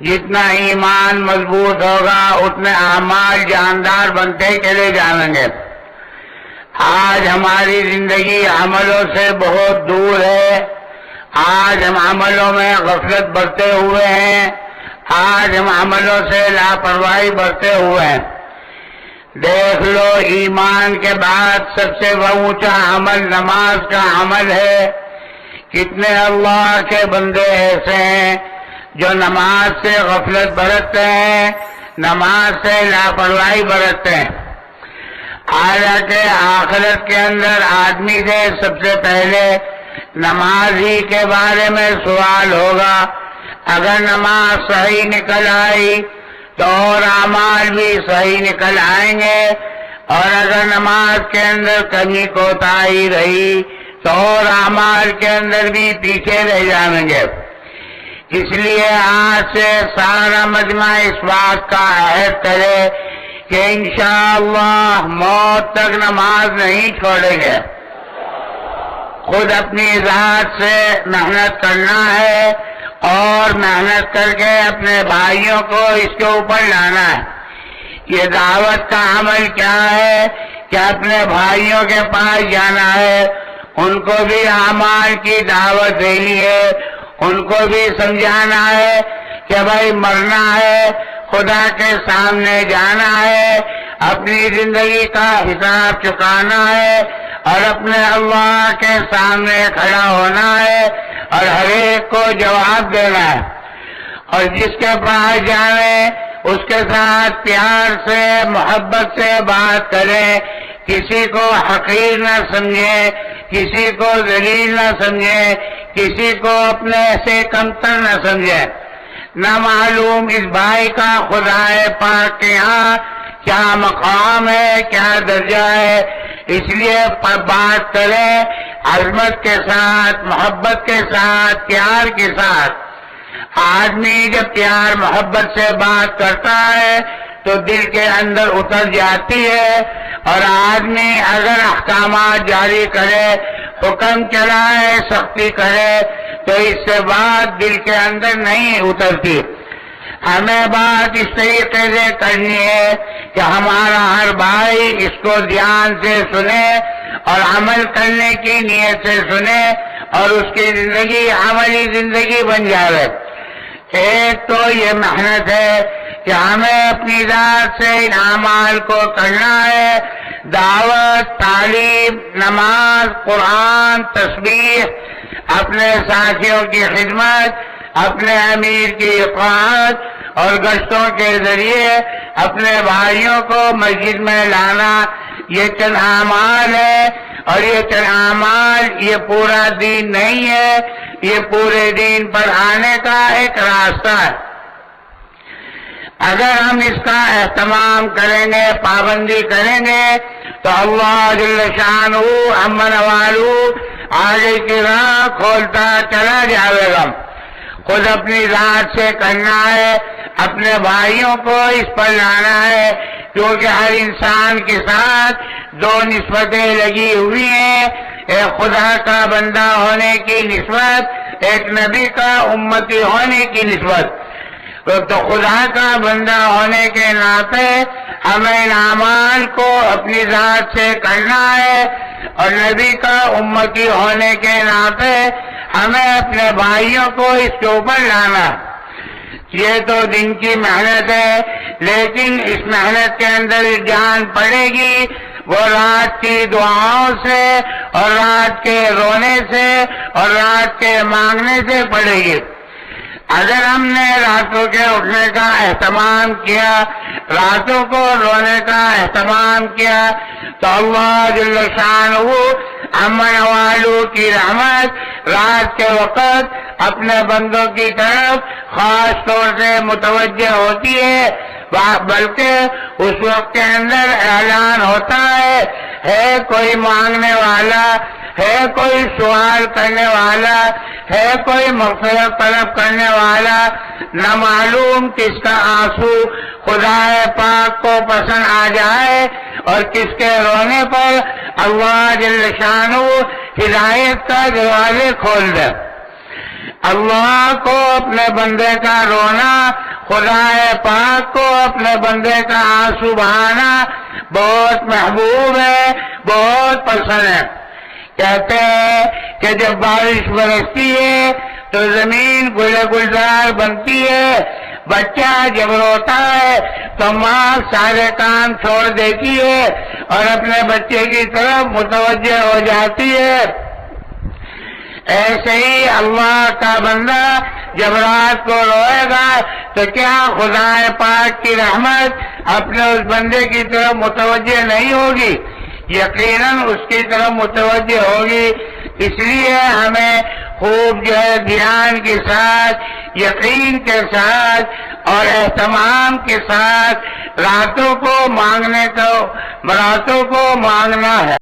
جتنا ایمان مضبوط ہوگا اتنے اعمال جاندار بنتے چلے جائیں گے۔ آج ہماری زندگی عملوں سے بہت دور ہے، آج ہم عملوں میں غفلت برتے ہوئے ہیں، آج ہم عملوں سے لاپرواہی برتے ہوئے ہیں۔ دیکھ لو، ایمان کے بعد سب سے اونچا عمل نماز کا عمل ہے۔ کتنے اللہ کے بندے ایسے ہیں جو نماز سے غفلت برتتے ہیں، نماز سے لاپرواہی برتتے ہیں۔ حالانکہ آخرت کے اندر آدمی سے سب سے پہلے نماز ہی کے بارے میں سوال ہوگا۔ اگر نماز صحیح نکل آئی تو اور اعمال بھی صحیح نکل آئیں گے، اور اگر نماز کے اندر کمی کوتاہی رہی تو اور اعمال کے اندر بھی پیچھے رہ جائیں گے۔ اس لیے آج سے سارا مجمع اس بات کا عہد کرے کہ انشاءاللہ موت تک نماز نہیں چھوڑیں گے۔ خود اپنی ذات سے محنت کرنا ہے اور محنت کر کے اپنے بھائیوں کو اس کے اوپر لانا ہے۔ یہ دعوت کا عمل کیا ہے کہ اپنے بھائیوں کے پاس جانا ہے، ان کو بھی اعمال کی دعوت دینی ہے، ان کو بھی سمجھانا ہے کہ بھائی مرنا ہے، خدا کے سامنے جانا ہے، اپنی زندگی کا حساب چکانا ہے اور اپنے اللہ کے سامنے کھڑا ہونا ہے اور ہر ایک کو جواب دینا ہے۔ اور جس کے پاس جائیں اس کے ساتھ پیار سے محبت سے بات کریں، کسی کو حقیر نہ سمجھیں، کسی کو ذلیل نہ سمجھیں، کسی کو اپنے سے کمتر نہ سمجھیں۔ نہ معلوم اس بھائی کا خدا پاک کے یہاں کیا مقام ہے، کیا درجہ ہے، اس لیے بات کریں عظمت کے ساتھ، محبت کے ساتھ، پیار کے ساتھ۔ آدمی جب پیار محبت سے بات کرتا ہے تو دل کے اندر اتر جاتی ہے، اور آدمی اگر احکامات جاری کرے، حکم چلائے، سختی کرے تو اس سے بات دل کے اندر نہیں اترتی۔ ہمیں بات اس طریقے سے کرنی ہے کہ ہمارا ہر بھائی اس کو دھیان سے سنے اور عمل کرنے کی نیت سے سنے اور اس کی زندگی عملی زندگی بن جائے۔ ایک تو یہ محنت ہے کہ ہمیں اپنی ذات سے ان اعمال کو کرنا ہے، دعوت، تعلیم، نماز، قرآن، تسبیح، اپنے ساتھیوں کی خدمت، اپنے امیر کی اطاعت اور گشتوں کے ذریعے اپنے بھائیوں کو مسجد میں لانا، یہ چند اعمال ہے، اور یہ چند اعمال یہ پورا دین نہیں ہے، یہ پورے دین پر آنے کا ایک راستہ ہے۔ اگر ہم اس کا اہتمام کریں گے، پابندی کریں گے تو اللہ جل شانہ امن والو آگے کی راہ کھولتا چلا جائے گا۔ خود اپنی ذات سے کرنا ہے، اپنے بھائیوں کو اس پر لانا ہے، کیونکہ ہر انسان کے ساتھ دو نسبتیں لگی ہوئی ہیں، ایک خدا کا بندہ ہونے کی نسبت، ایک نبی کا امتی ہونے کی نسبت۔ تو خدا کا بندہ ہونے کے ناطے ہمیں ان اعمال کو اپنی ذات سے کرنا ہے، اور نبی کا امتی ہونے کے ناطے ہمیں اپنے بھائیوں کو اس کے اوپر لانا۔ یہ تو دن کی محنت ہے، لیکن اس محنت کے اندر جان پڑے گی وہ رات کی دعاؤں سے اور رات کے رونے سے اور رات کے مانگنے سے پڑے گی۔ اگر ہم نے راتوں کے اٹھنے کا اہتمام کیا، راتوں کو رونے کا اہتمام کیا، تو اللہ جل شانہ امن والو کی رحمت رات کے وقت اپنے بندوں کی طرف خاص طور سے متوجہ ہوتی ہے، بلکہ اس وقت کے اندر اعلان ہوتا ہے کوئی مانگنے والا، ہے کوئی سوال کرنے والا، ہے کوئی مغفرت طلب کرنے والا، نہ معلوم کس کا آنسو خدا پاک کو پسند آ جائے اور کس کے رونے پر اللہ جل شانہ ہدایت کا دروازے کھول دے۔ اللہ کو اپنے بندے کا رونا خدا پاک کو اپنے بندے کا آنسو بہانا بہت محبوب ہے، بہت پسند ہے۔ کہتے ہیں کہ جب بارش برستی ہے تو زمین گل گلزار بنتی ہے، بچہ جب روتا ہے تو ماں سارے کام چھوڑ دیتی ہے اور اپنے بچے کی طرف متوجہ ہو جاتی ہے۔ ایسے ہی اللہ کا بندہ جب رات کو روئے گا تو کیا خدا پاک کی رحمت اپنے اس بندے کی طرف متوجہ نہیں ہوگی؟ یقیناً اس کی طرف متوجہ ہوگی۔ اس لیے ہمیں خوب جو ہے دھیان کے ساتھ، یقین کے ساتھ اور اہتمام کے ساتھ راتوں کو مانگنا ہے۔